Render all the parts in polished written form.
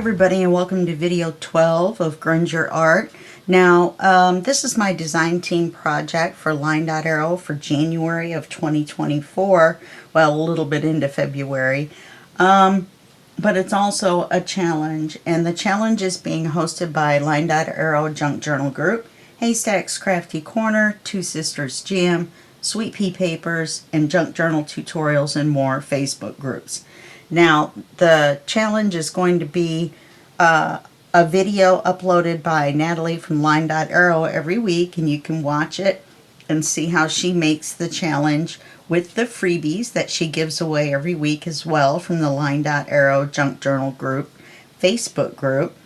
everybody, and welcome to video 12 of Grunge Your Art. Now, this is my design team project for LineDotArrow for January of 2024. Well, a little bit into February. But it's also a challenge, and the challenge is being hosted by LineDotArrow Junk Journal Group, Haystack's Crafty Corner, Two Sisters Jam, Sweet Pea Papers, and Junk Journal Tutorials and more Facebook groups. Now, the challenge is going to be a video uploaded by Natalie from LineDotArrow every week, and you can watch it and see how she makes the challenge with the freebies that she gives away every week as well from the LineDotArrow Junk Journal Group Facebook group.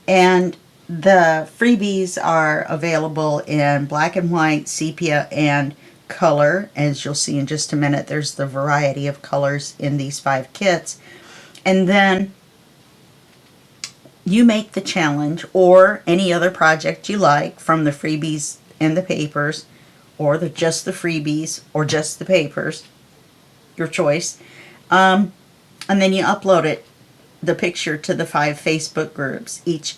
And the freebies are available in black and white, sepia, and color. As you'll see in just a minute, there's the variety of colors in these 5 kits. And then you make the challenge or any other project you like from the freebies and the papers, or just the freebies or just the papers, your choice. And then you upload the picture to the 5 Facebook groups. Each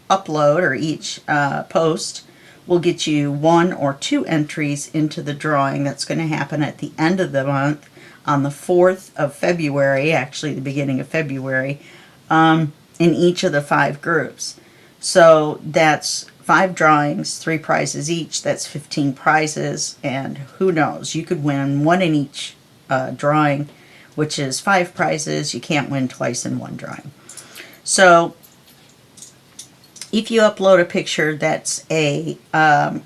upload or each post will get you 1 or 2 entries into the drawing that's going to happen at the end of the month on the 4th of February, actually the beginning of February, in each of the 5 groups. So that's 5 drawings, 3 prizes each. That's 15 prizes, and who knows, you could win 1 in each drawing, which is 5 prizes. You can't win twice in 1 drawing. So if you upload a picture that's a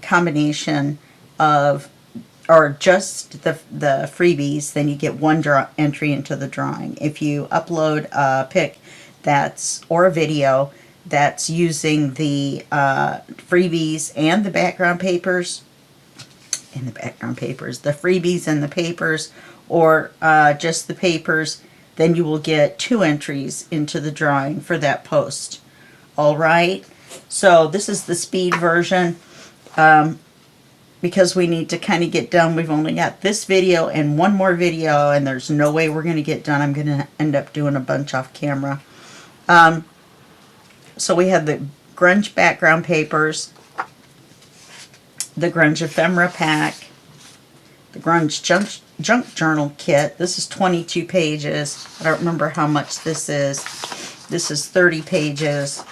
combination of, or just the freebies, then you get 1 entry into the drawing. If you upload a pic or a video that's using the freebies and the background papers, the freebies and the papers, or just the papers, then you will get 2 entries into the drawing for that post. All right. So this is the speed version, because we need to kind of get done. We've only got this video and 1 more video, and there's no way we're going to get done. I'm going to end up doing a bunch off camera. So we have the Grunge background papers, the Grunge Ephemera pack, the Grunge Junk Journal Kit. This is 22 pages. I don't remember how much this is. This is 30 pages.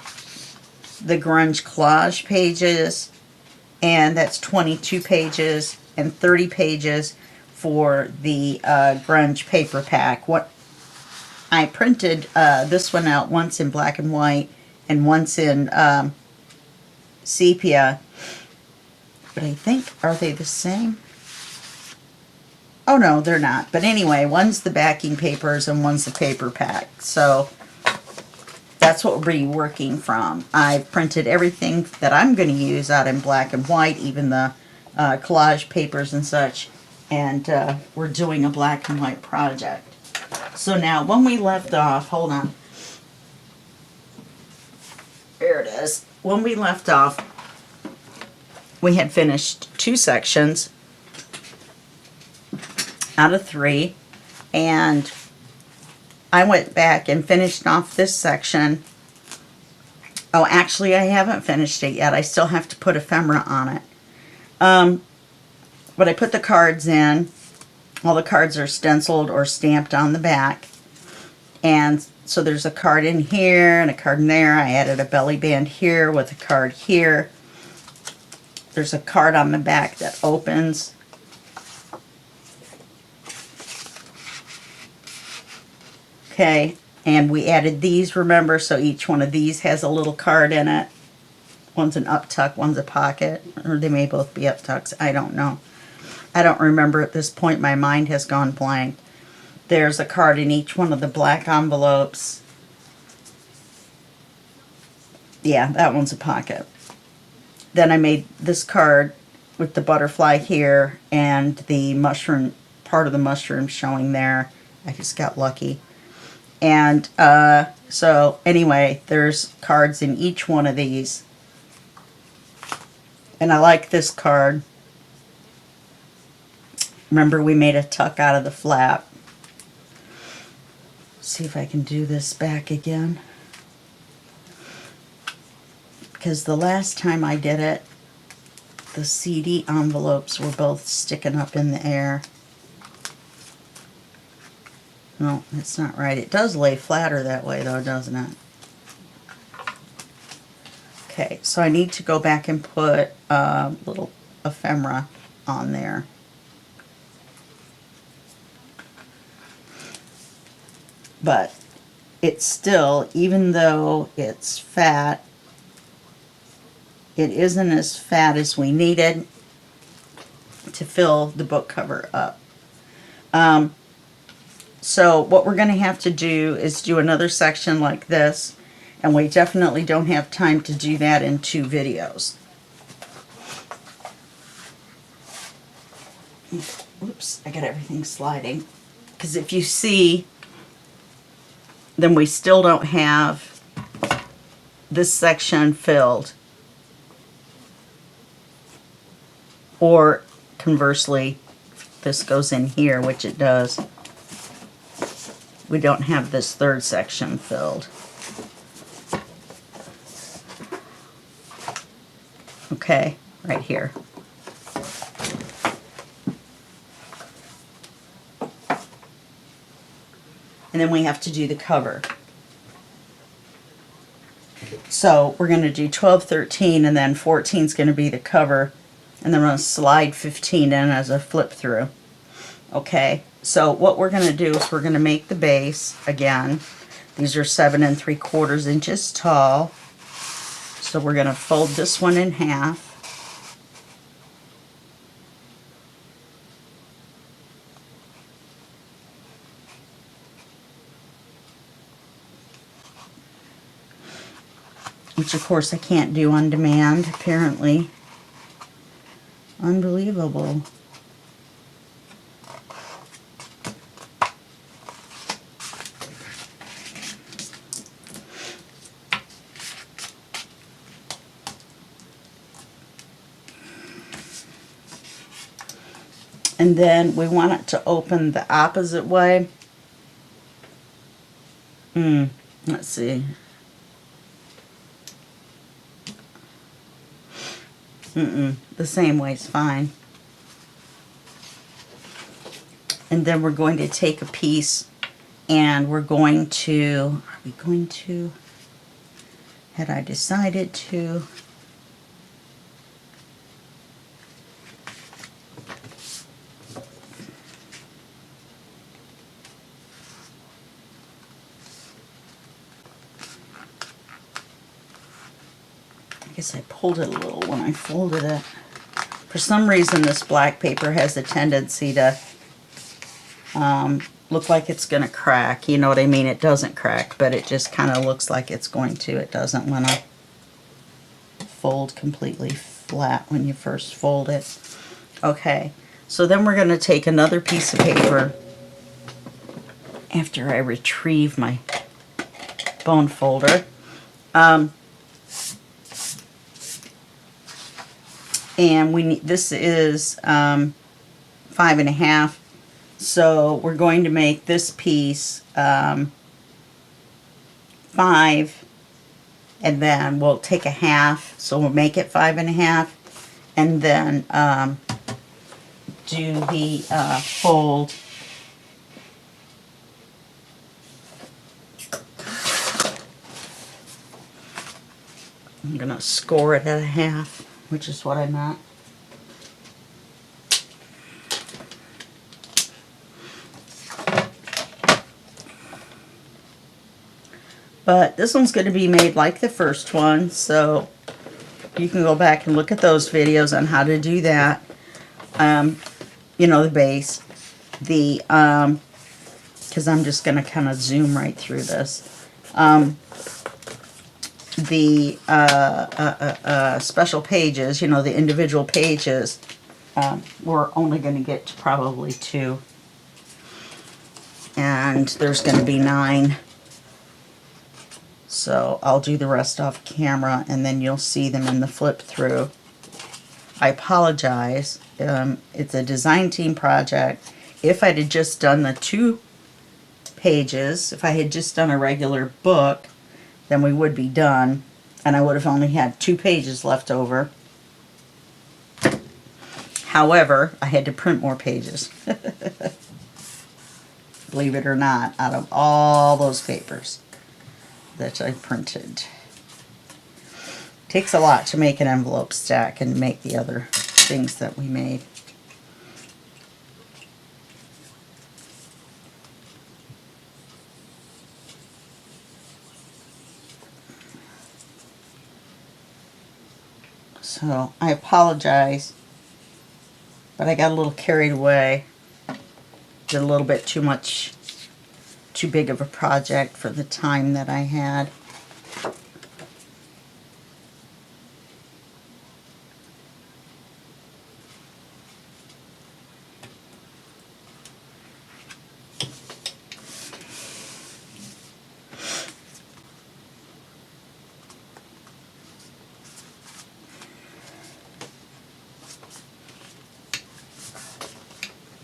The Grunge Collage pages, and that's 22 pages, and 30 pages for the Grunge paper pack. What I printed this one out once in black and white and once in sepia, but I think, are they the same? Oh no, they're not. But anyway, one's the backing papers and one's the paper pack. So that's what we'll be working from. I've printed everything that I'm going to use out in black and white, even the collage papers and such, and we're doing a black and white project. So now, when we left off, hold on. There it is. When we left off, we had finished 2 sections out of 3, and I went back and finished off this section. Oh, actually, I haven't finished it yet. I still have to put ephemera on it. But I put the cards in. All the cards are stenciled or stamped on the back. And so there's a card in here and a card in there. I added a belly band here with a card here. There's a card on the back that opens. Okay, and we added these, remember, so each one of these has a little card in it. One's an up-tuck, one's a pocket, or they may both be up-tucks, I don't know. I don't remember at this point, my mind has gone blank. There's a card in each one of the black envelopes. Yeah, that one's a pocket. Then I made this card with the butterfly here and the mushroom, part of the mushroom showing there. I just got lucky. And so anyway, there's cards in each one of these. And I like this card. Remember, we made a tuck out of the flap. See if I can do this back again. because the last time I did it, the CD envelopes were both sticking up in the air. No, it's not right. It does lay flatter that way though, doesn't it? Okay, so I need to go back and put a little ephemera on there. But it's still, even though it's fat, it isn't as fat as we needed to fill the book cover up. So what we're going to have to do is do another section like this, and we definitely don't have time to do that in 2 videos. Oops, I got everything sliding. Because if you see, then we still don't have this section filled. Or conversely, this goes in here, which it does. We don't have this 3rd section filled. Okay, right here. And then we have to do the cover. So we're going to do 12, 13, and then 14 is going to be the cover. And then we're going to slide 15 in as a flip through. Okay, so what we're going to do is we're going to make the base again. These are 7 3/4 inches tall. So we're going to fold this one in half. Which of course I can't do on demand, apparently. Unbelievable. And then we want it to open the opposite way. Let's see. The same way is fine. And then we're going to take a piece and we're going to, had I decided to, I guess I pulled it a little when I folded it. For some reason this black paper has a tendency to look like it's going to crack. You know what I mean? It doesn't crack, but it just kind of looks like it's going to. It doesn't want to fold completely flat when you first fold it. Okay, so then we're going to take another piece of paper after I retrieve my bone folder. And we need, this is 5.5, so we're going to make this piece 5, and then we'll take a half, so we'll make it 5.5, and then do the fold. I'm going to score it at a half, which is what I meant. But this one's going to be made like the first one, so you can go back and look at those videos on how to do that. You know, the base. The, because I'm just going to kind of zoom right through this. The special pages, you know, the individual pages, we're only going to get to probably 2. And there's going to be 9. So I'll do the rest off camera and then you'll see them in the flip through. I apologize. It's a design team project. If I had just done the 2 pages, if I had just done a regular book, then we would be done. and I would have only had 2 pages left over. However, I had to print more pages. Believe it or not, out of all those papers that I printed. Takes a lot to make an envelope stack and make the other things that we made. So I apologize, but I got a little carried away. Did a little bit too much, too big of a project for the time that I had.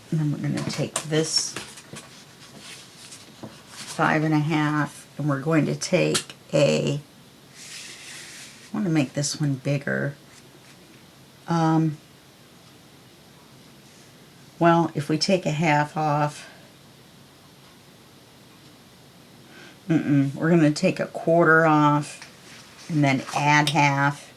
And then we're going to take this 5.5 and we're going to take I want to make this one bigger. Well, if we take a half off, we're going to take a quarter off and then add half.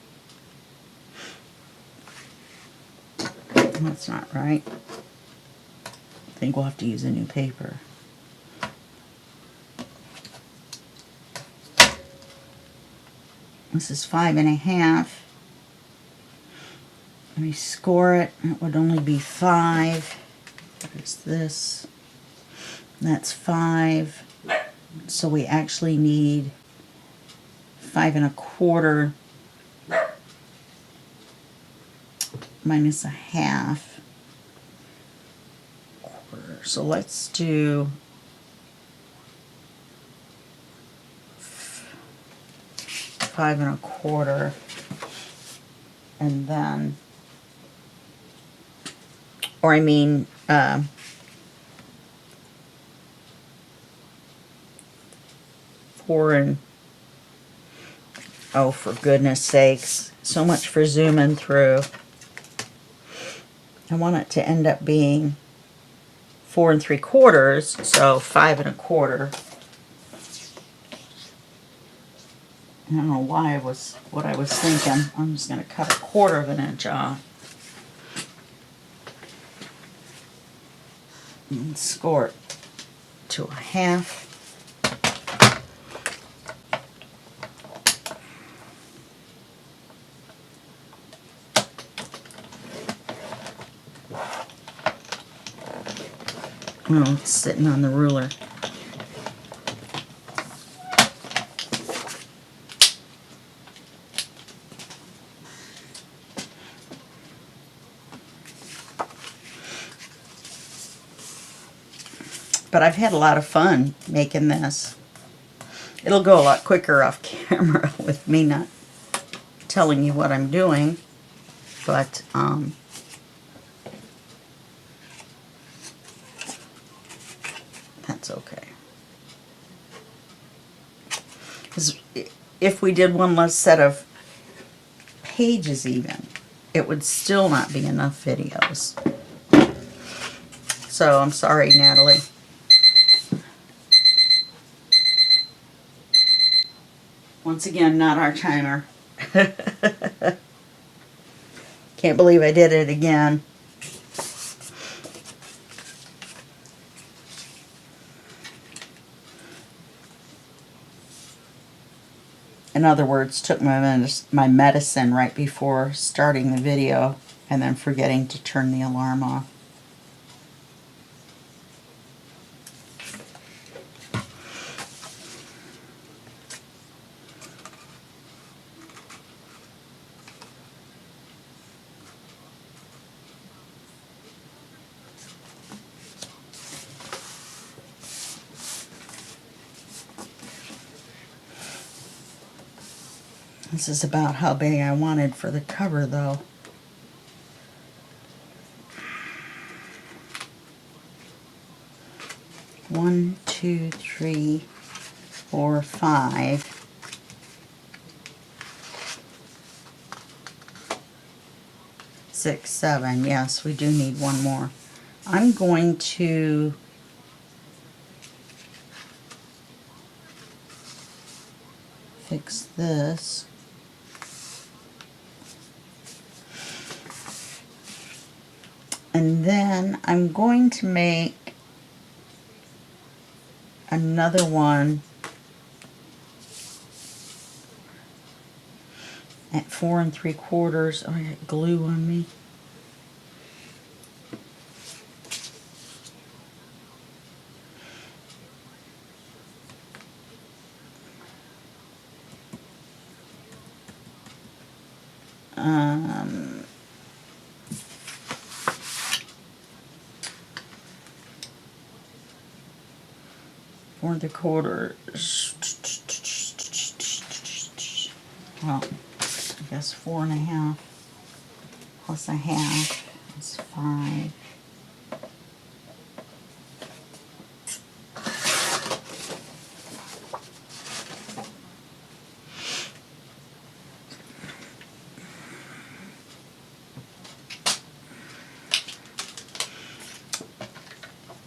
That's not right. I think we'll have to use a new paper. This is 5.5. Let me score it. It would only be 5. What is this? That's 5. So we actually need 5.25 minus a half. Quarter. So let's do 5.25, and then, or I mean, 4 and, oh, for goodness sakes, so much for zooming through. I want it to end up being 4 3/4, so 5.25. I don't know why what I was thinking. I'm just going to cut 1/4 of an inch off. And score it to a half. Oh, it's sitting on the ruler. But I've had a lot of fun making this. It'll go a lot quicker off camera with me not telling you what I'm doing, but that's okay. Because if we did one less set of pages even, it would still not be enough videos. So I'm sorry, Natalie. Once again, not our timer. Can't believe I did it again. In other words, took my medicine right before starting the video and then forgetting to turn the alarm off. This is about how big I wanted for the cover, though. One, two, three, four, 5. 6, 7. Yes, we do need one more. I'm going to fix this. And then I'm going to make another one at 4 3/4. Oh, I got glue on me. Um, 4 3/4. Well, I guess 4 1/2 plus a half is 5.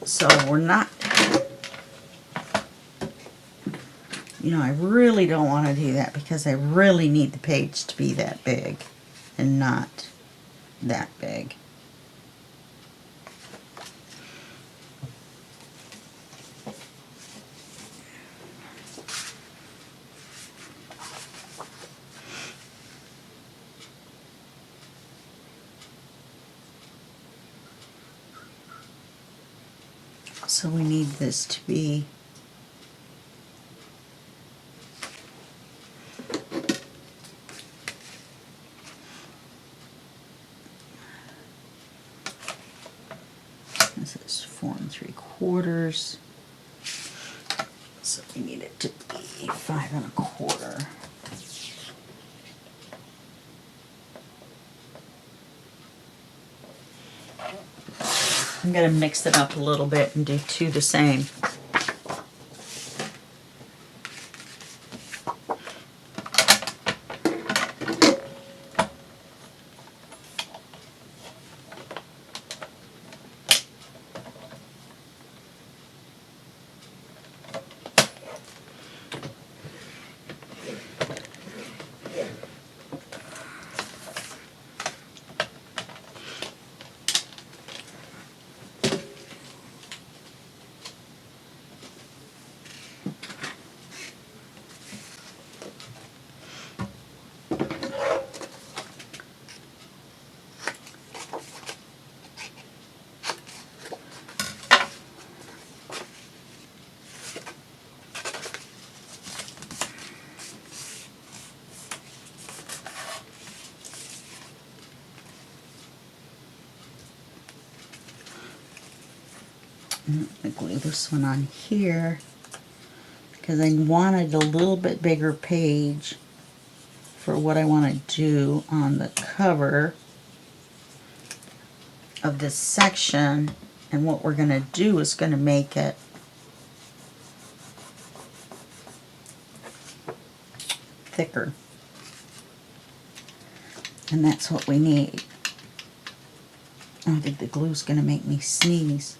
So we're not, you know, I really don't want to do that because I really need the page to be that big and not that big. So we need this to be this is 4 3/4. So we need it to be 5 1/4. I'm going to mix it up a little bit and do 2 the same. I'm going to glue this one on here because I wanted a little bit bigger page for what I want to do on the cover of this section. And what we're going to do is going to make it thicker. And that's what we need. I think the glue's going to make me sneeze.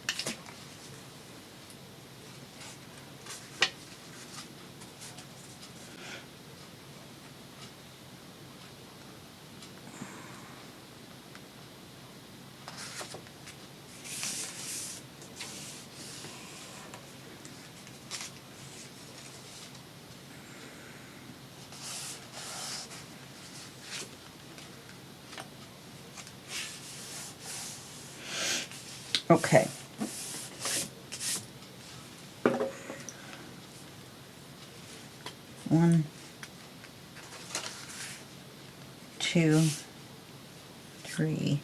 Okay. One, 2, 3,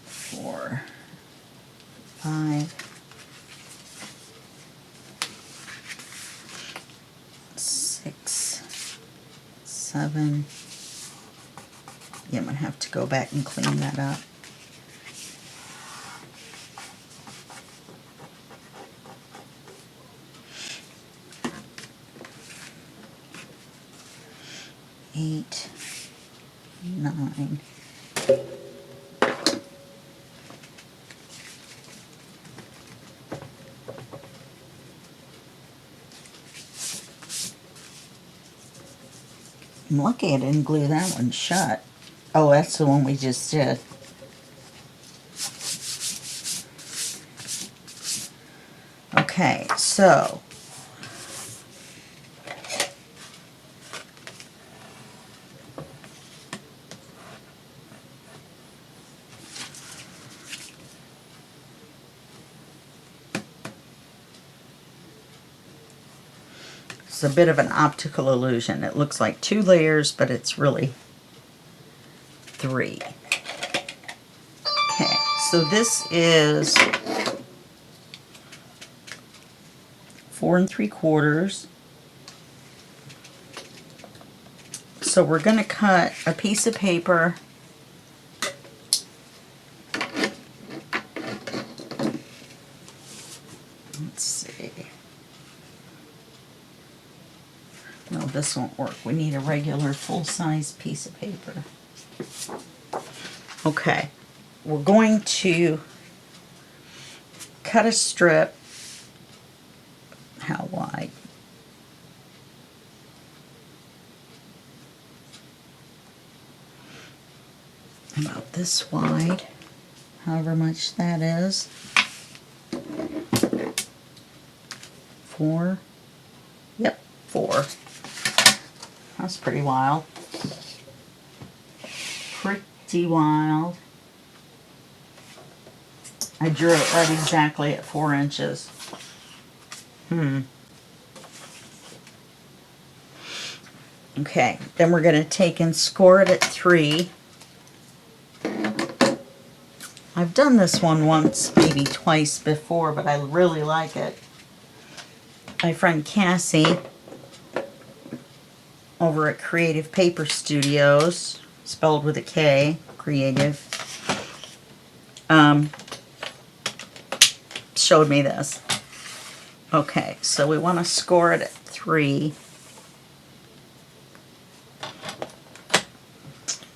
4, 5, 6, 7. Yeah, I'm going to have to go back and clean that up. 8, 9. I'm lucky I didn't glue that one shut. Oh, that's the one we just did. Okay, so it's a bit of an optical illusion. It looks like 2 layers, but it's really 3. Okay, so this is 4 3/4. So we're going to cut a piece of paper let's see. No, this won't work. We need a regular full-size piece of paper. Okay, we're going to cut a strip. How wide? About this wide, however much that is. 4. Yep, 4. That's pretty wild. Pretty wild. I drew it right exactly at 4 inches. Okay, then we're going to take and score it at 3. I've done this one once, maybe twice before, but I really like it. My friend Cassie over at Creative Paper Studios, spelled with a K, Creative, showed me this. Okay, so we want to score it at 3.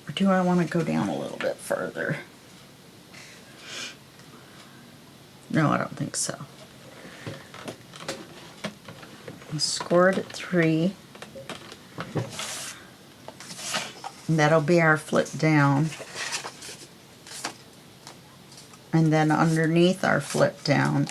Or do I want to go down a little bit further? No, I don't think so. I'll score it at 3. And that'll be our flip down. And then underneath our flip down,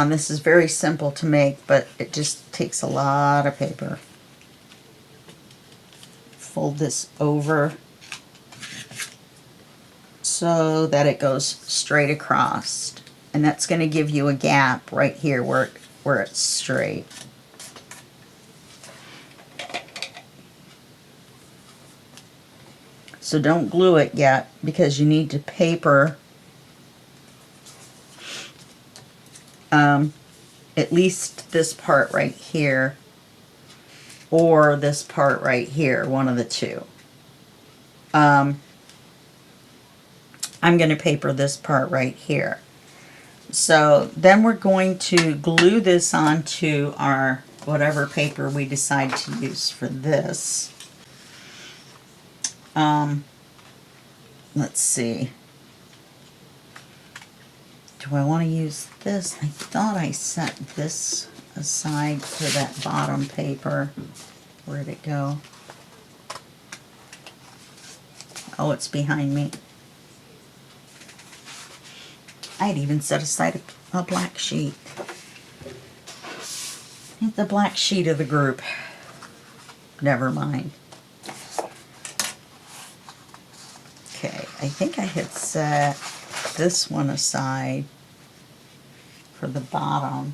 this is very simple to make, but it just takes a lot of paper. Fold this over so that it goes straight across, and that's going to give you a gap right here where it's straight. So don't glue it yet, because you need to paper at least this part right here, or this part right here, one of the two. I'm going to paper this part right here. So then we're going to glue this onto our whatever paper we decide to use for this. Let's see. Do I want to use this? I thought I set this aside for that bottom paper. Where'd it go? Oh, it's behind me. I'd even set aside a black sheet. The black sheet of the group. Never mind. Okay, I think I had set this one aside for the bottom.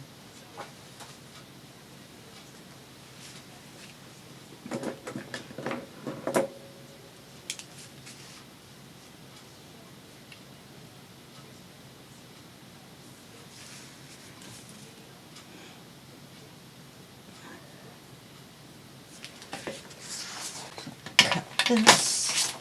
Cut this.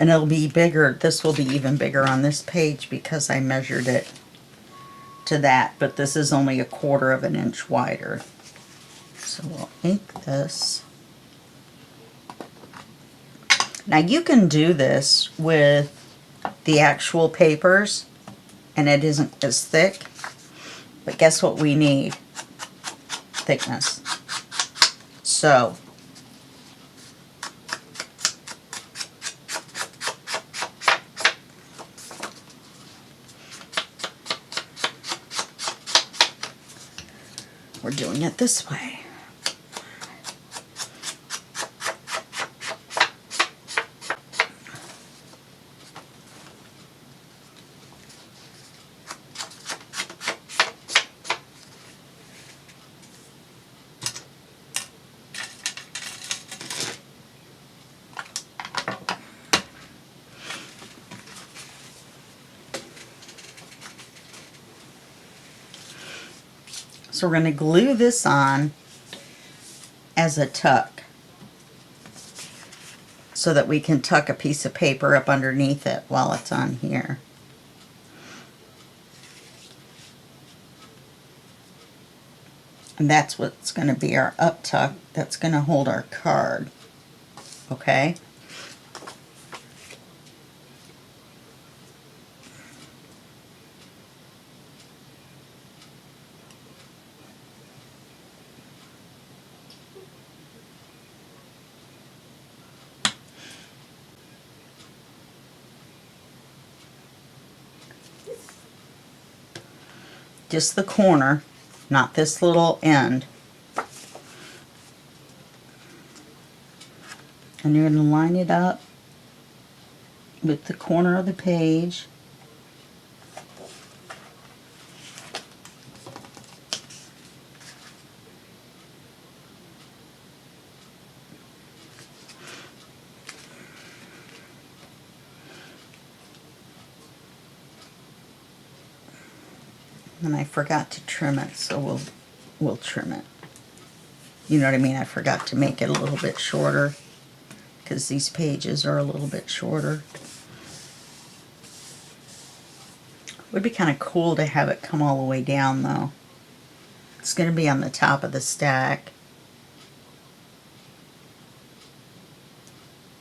And it'll be bigger. This will be even bigger on this page because I measured it to that, but this is only 1/4 of an inch wider. So we'll ink this. Now you can do this with the actual papers and it isn't as thick, but guess what we need? Thickness. So we're doing it this way. So we're going to glue this on as a tuck so that we can tuck a piece of paper up underneath it while it's on here. And that's what's going to be our up tuck that's going to hold our card. Okay? Just the corner, not this little end. And you're going to line it up with the corner of the page. And I forgot to trim it, so we'll trim it. You know what I mean? I forgot to make it a little bit shorter because these pages are a little bit shorter. Would be kind of cool to have it come all the way down though. It's going to be on the top of the stack.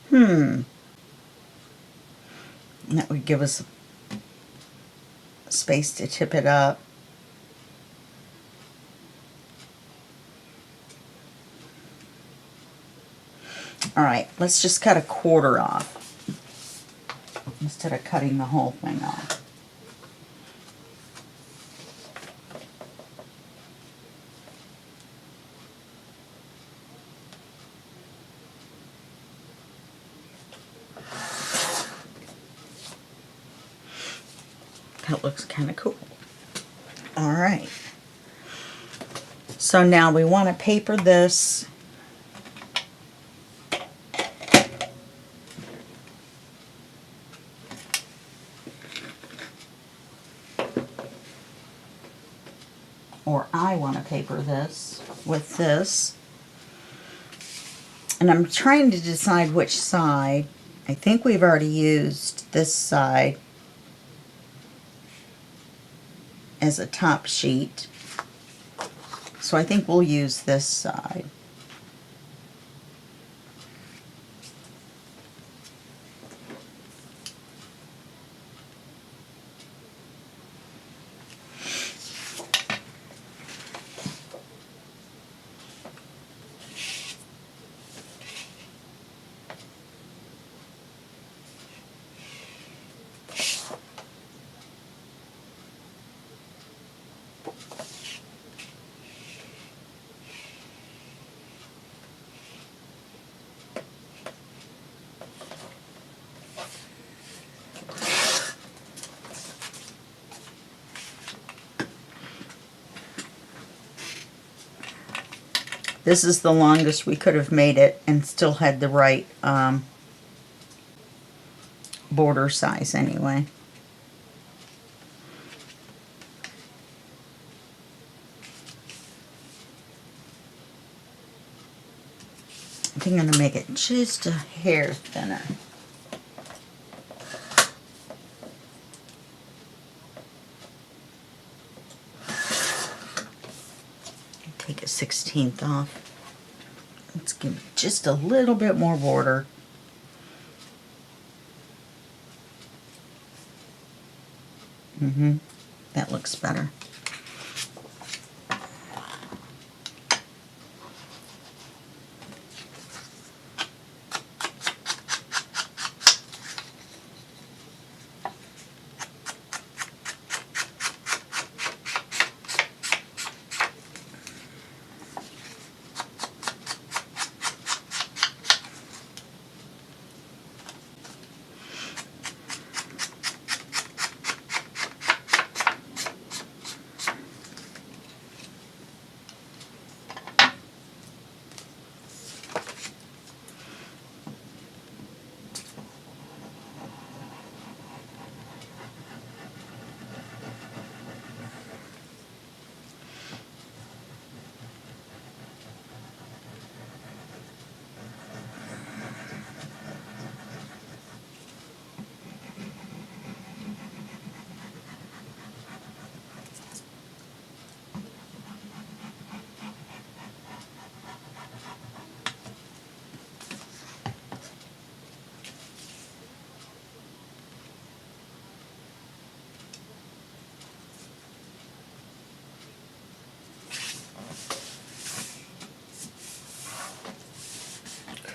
And that would give us space to tip it up. Alright, let's just cut 1/4 off instead of cutting the whole thing off. That looks kind of cool. Alright. So now we want to paper this . Or I want to paper this with this. And I'm trying to decide which side. I think we've already used this side as a top sheet. So I think we'll use this side. This is the longest we could have made it and still had the right border size anyway. I think I'm going to make it just a hair thinner. take a 1/16 off. Let's give it just a little bit more border. That looks better.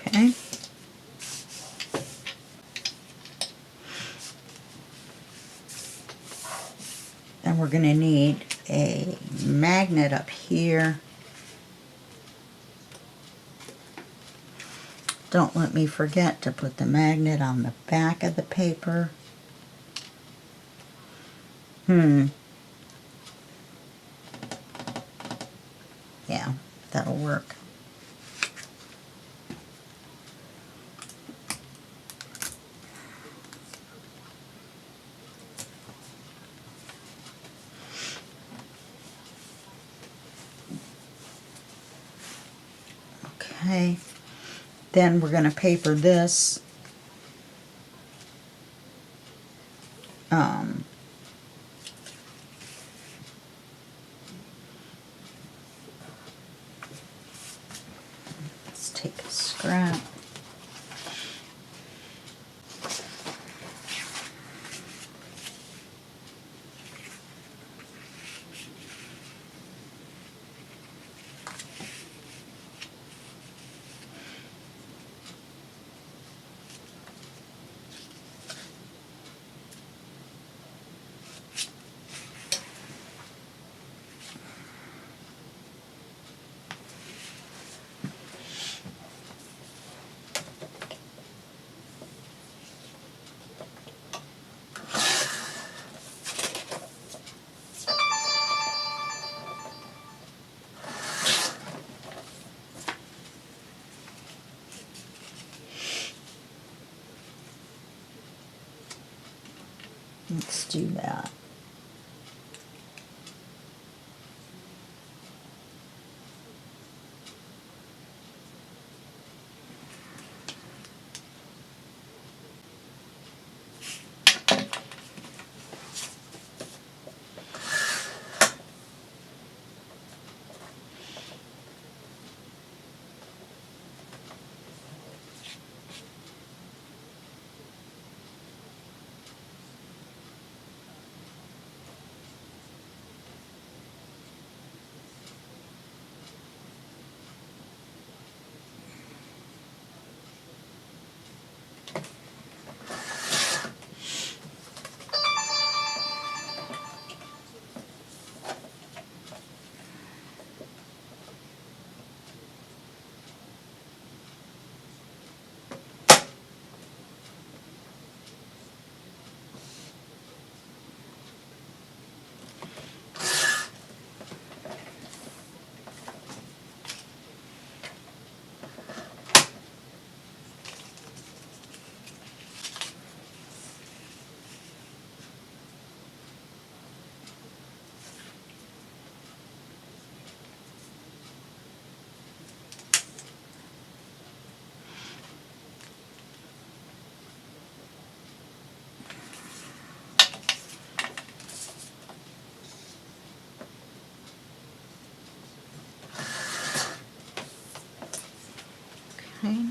Okay. Then we're going to need a magnet up here. Don't let me forget to put the magnet on the back of the paper. Yeah, that'll work. Okay, then we're going to paper this. Let's take a scrap. Let's do that. Okay.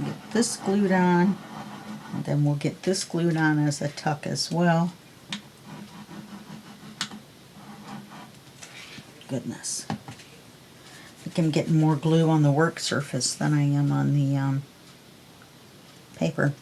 Get this glued on, and then we'll get this glued on as a tuck as well. Goodness. I think I'm getting more glue on the work surface than I am on the paper.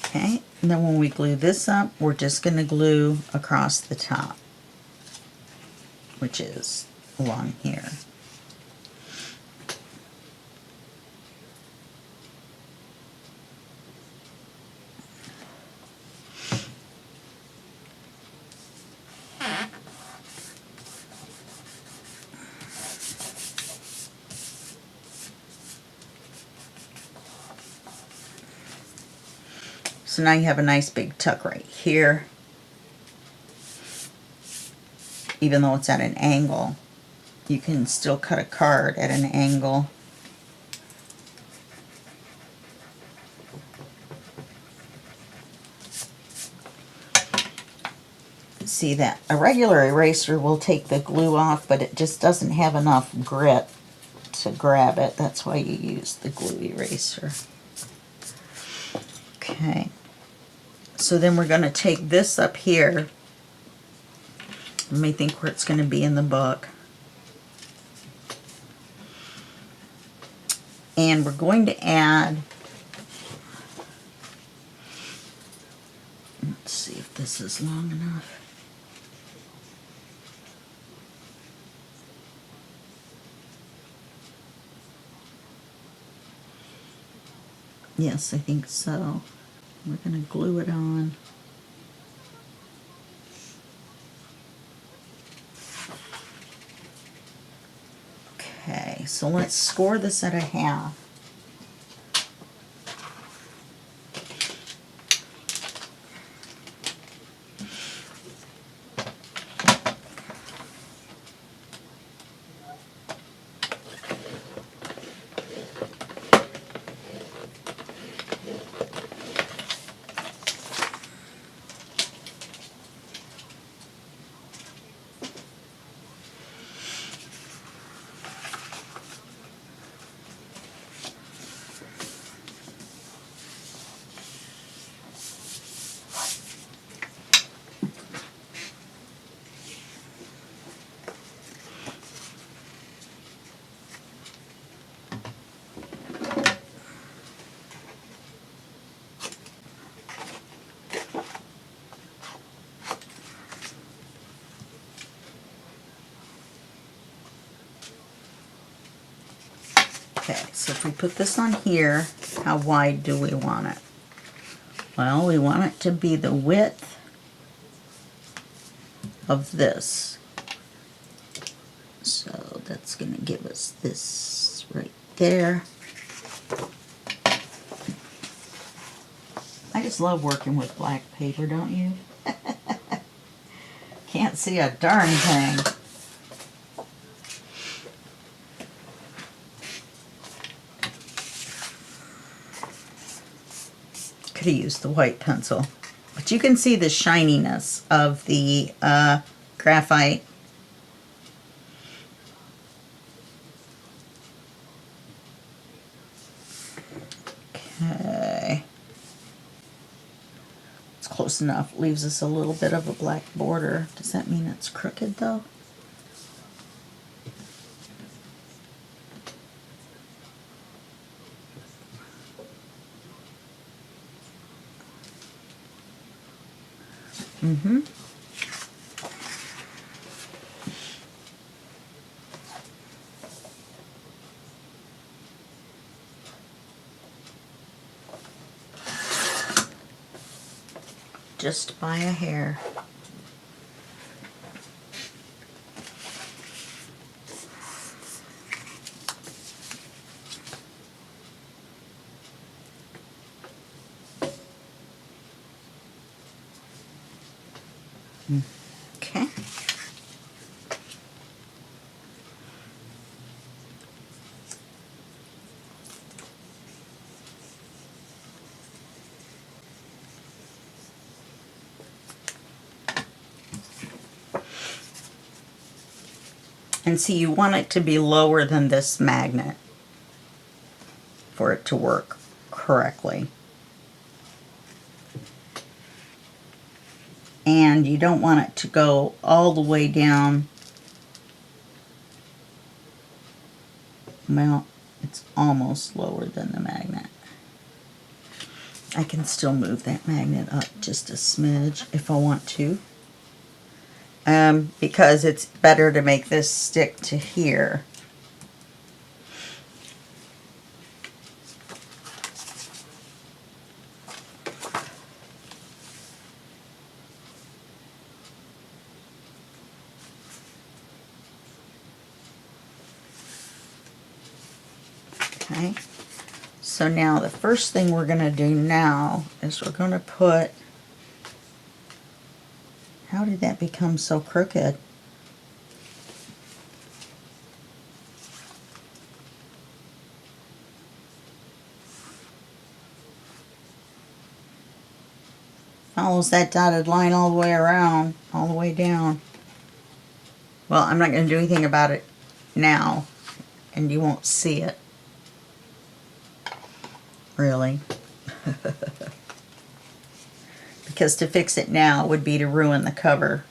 Okay, and then when we glue this up, we're just going to glue across the top, which is along here. So now you have a nice big tuck right here. Even though it's at an angle, you can still cut a card at an angle. See that a regular eraser will take the glue off, but it just doesn't have enough grit to grab it. That's why you use the glue eraser. Okay. So then we're going to take this up here. Let me think where it's going to be in the book. And we're going to add, let's see if this is long enough. Yes, I think so. We're going to glue it on. Okay, so let's score this at a half. Okay, so if we put this on here, how wide do we want it? Well, we want it to be the width of this. So that's going to give us this right there. I just love working with black paper, don't you? Can't see a darn thing. Could have used the white pencil. But you can see the shininess of the graphite. Okay. It's close enough. Leaves us a little bit of a black border. Does that mean it's crooked though? Mm-hmm. just by a hair. Okay. And see, you want it to be lower than this magnet for it to work correctly. And you don't want it to go all the way down. Well, it's almost lower than the magnet. I can still move that magnet up just a smidge if I want to. Because it's better to make this stick to here. Okay, so now the first thing we're going to do now is we're going to put, how did that become so crooked? Follows that dotted line all the way around, all the way down. Well, I'm not going to do anything about it now, and you won't see it. Really. Because to fix it now would be to ruin the cover.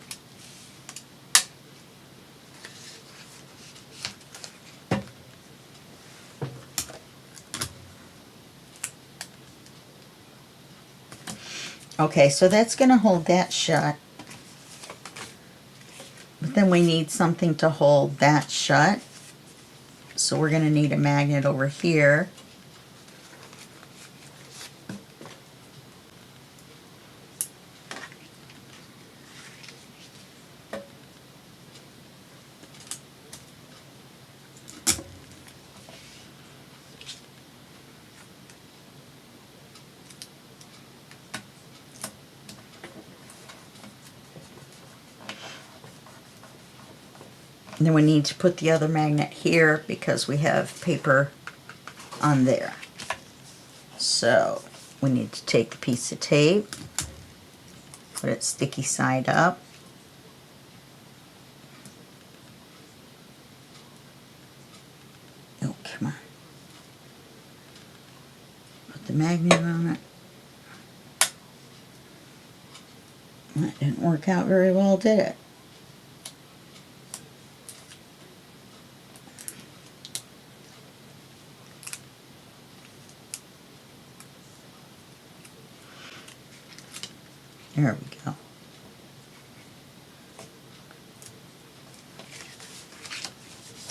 Okay, so that's going to hold that shut. But then we need something to hold that shut. So we're going to need a magnet over here. And then we need to put the other magnet here because we have paper on there. So we need to take the piece of tape, put it sticky side up. Oh, come on. Put the magnet on it. That didn't work out very well, did it? There we go.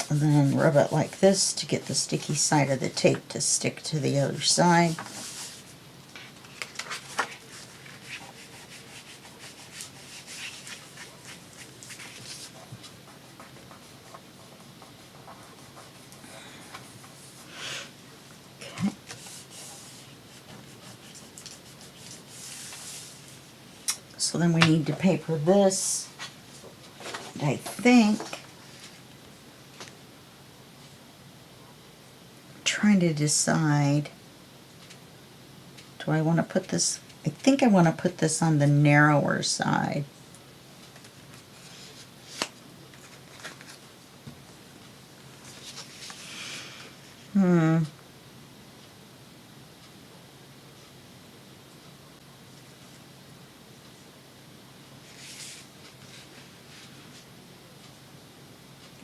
And then rub it like this to get the sticky side of the tape to stick to the other side. So then we need to paper this, and I think, I'm trying to decide, do I want to put this, I think I want to put this on the narrower side.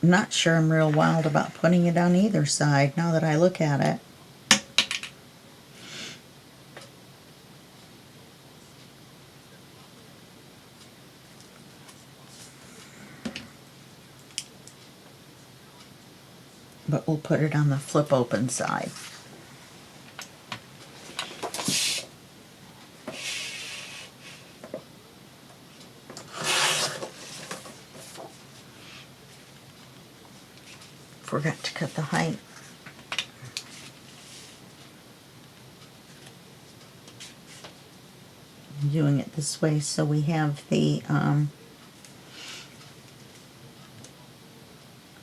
I'm not sure I'm real wild about putting it on either side now that I look at it. But we'll put it on the flip open side. forgot to cut the height. I'm doing it this way so we have the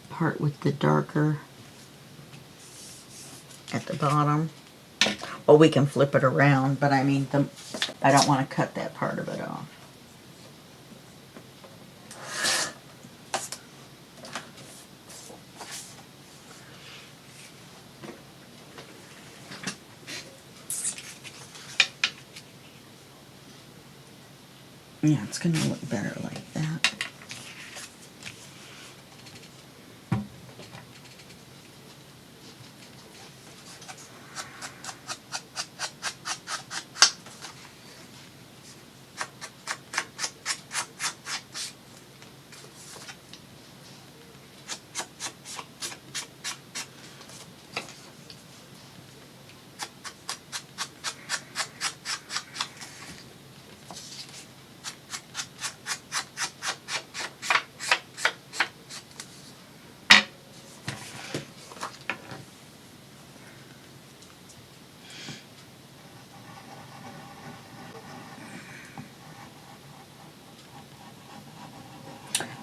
part with the darker at the bottom. Well, we can flip it around, but I mean, I don't want to cut that part of it off. Yeah, it's going to look better like that.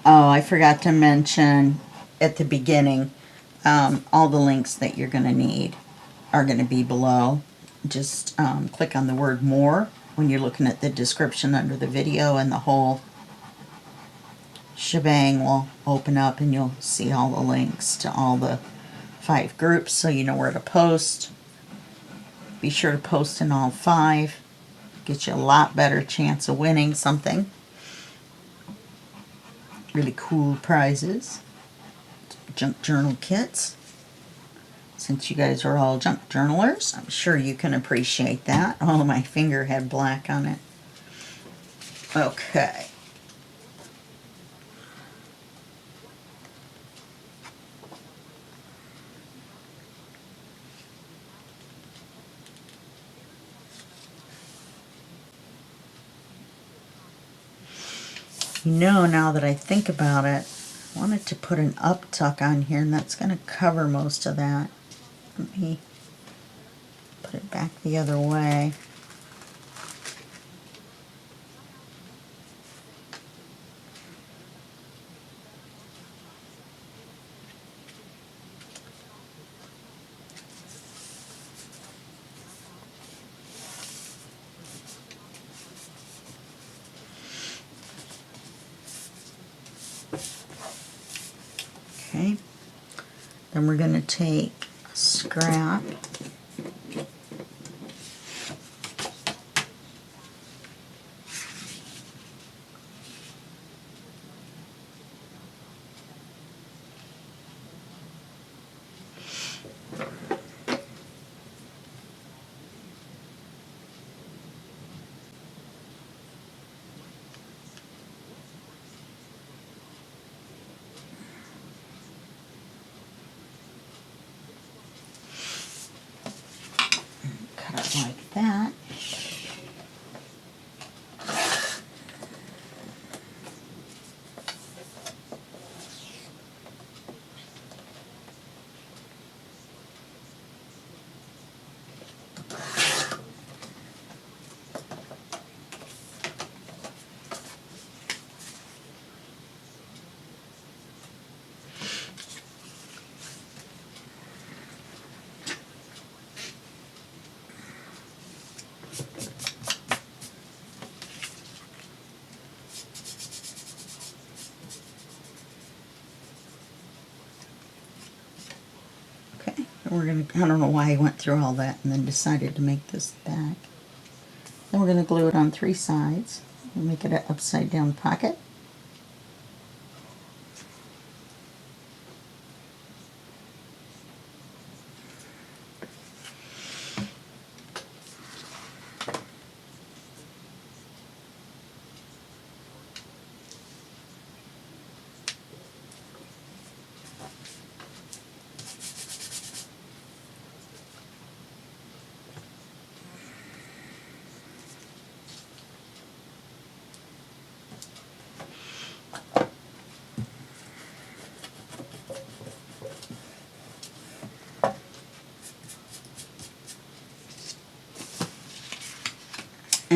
Oh, I forgot to mention at the beginning, all the links that you're going to need are going to be below. Just click on the word more when you're looking at the description under the video, and the whole shebang will open up and you'll see all the links to all the 5 groups, so you know where to post. Be sure to post in all 5. Get you a lot better chance of winning something. Really cool prizes. Junk journal kits. Since you guys are all junk journalers, I'm sure you can appreciate that. Oh, my finger had black on it. Okay. You know, now that I think about it, I wanted to put an up tuck on here, and that's going to cover most of that. Let me put it back the other way. Okay, then we're going to take a scrap, cut it like that. We're going to, I don't know why I went through all that and then decided to make this back. Then we're going to glue it on 3 sides and make it an upside down pocket.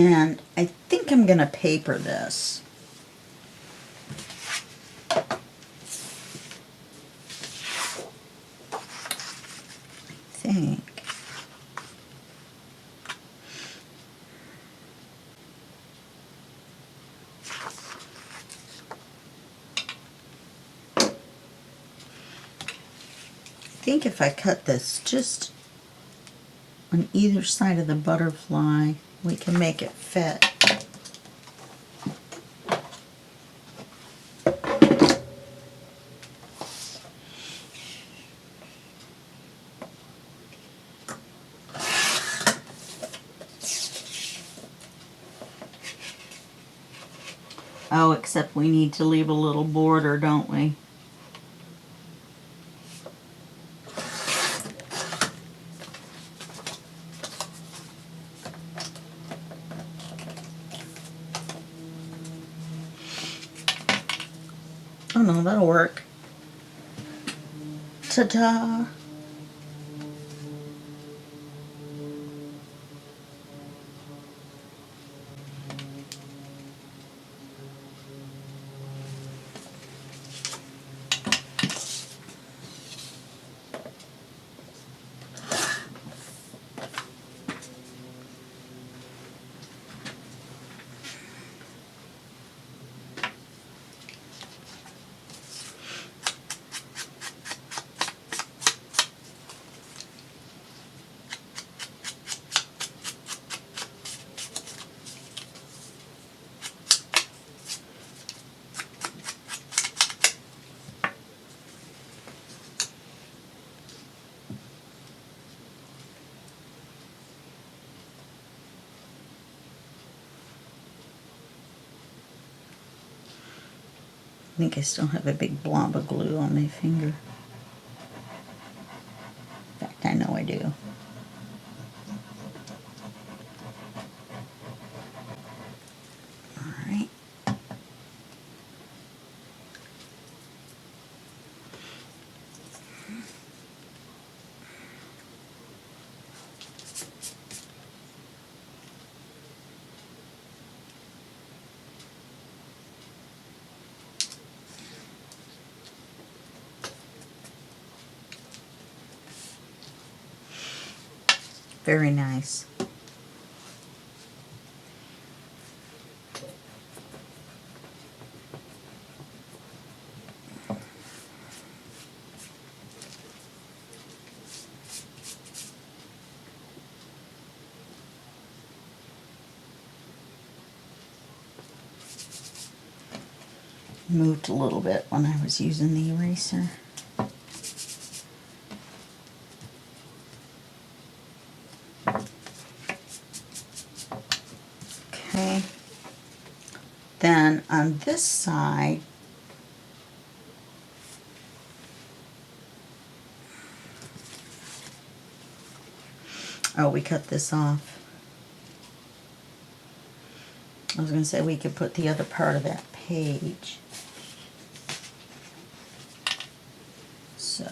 And I think I'm going to paper this. I think. I think if I cut this just on either side of the butterfly, we can make it fit. Oh, except we need to leave a little border, don't we? Oh no, that'll work. Ta-da! I think I still have a big blob of glue on my finger. In fact, I know I do. Alright. Very nice. Moved a little bit when I was using the eraser. Okay. Then on this side, oh, we cut this off. I was going to say we could put the other part of that page. So,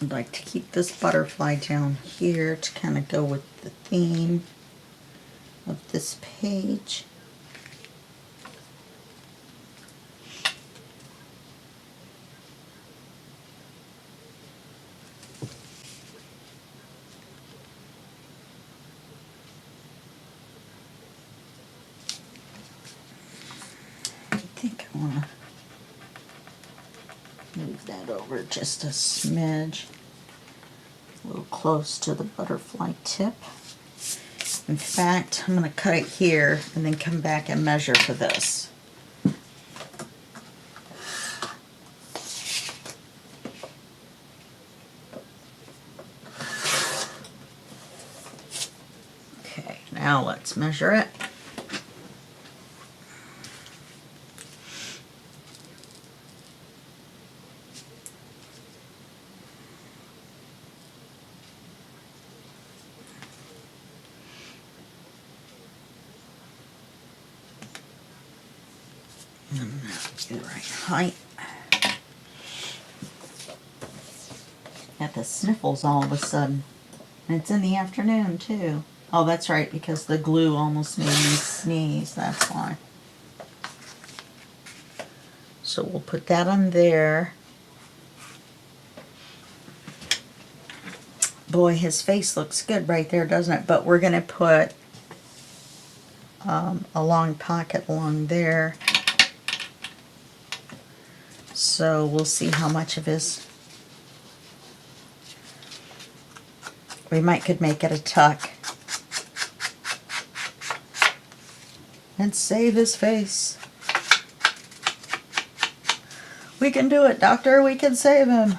I'd like to keep this butterfly down here to kind of go with the theme of this page. I think I want to move that over just a smidge, a little close to the butterfly tip. In fact, I'm going to cut it here and then come back and measure for this. Okay, now let's measure it. Get it right height. Got the sniffles all of a sudden. And it's in the afternoon too. Oh, that's right, because the glue almost made me sneeze, that's why. So we'll put that on there. Boy, his face looks good right there, doesn't it? But we're going to put a long pocket along there. So we'll see how much of his... We could make it a tuck. And save his face. We can do it, Doctor. We can save him.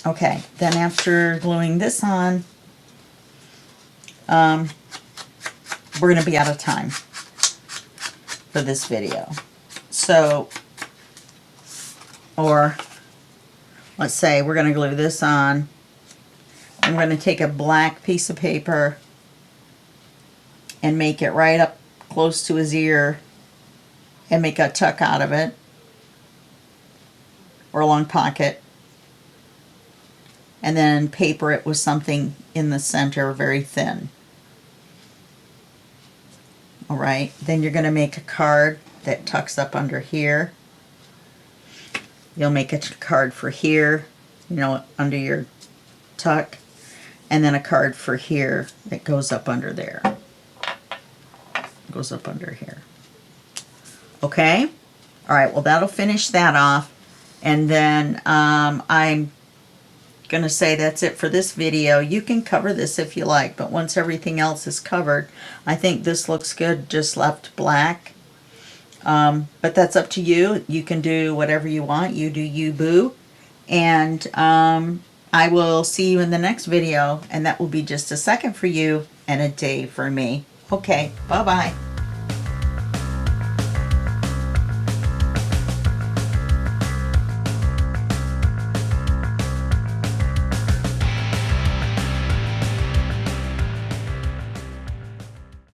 Okay, then after gluing this on, we're going to be out of time for this video. So, or let's say we're going to glue this on. I'm going to take a black piece of paper and make it right up close to his ear and make a tuck out of it, or a long pocket, and then paper it with something in the center very thin. Alright, then you're going to make a card that tucks up under here. You'll make a card for here, you know, under your tuck, and then a card for here that goes up under there. Goes up under here. Okay? Alright, well that'll finish that off. And then I'm going to say that's it for this video. You can cover this if you like, but once everything else is covered, I think this looks good just left black. But that's up to you. You can do whatever you want. You do you, boo. And I will see you in the next video, and that will be just a second for you and a day for me. Okay, bye-bye.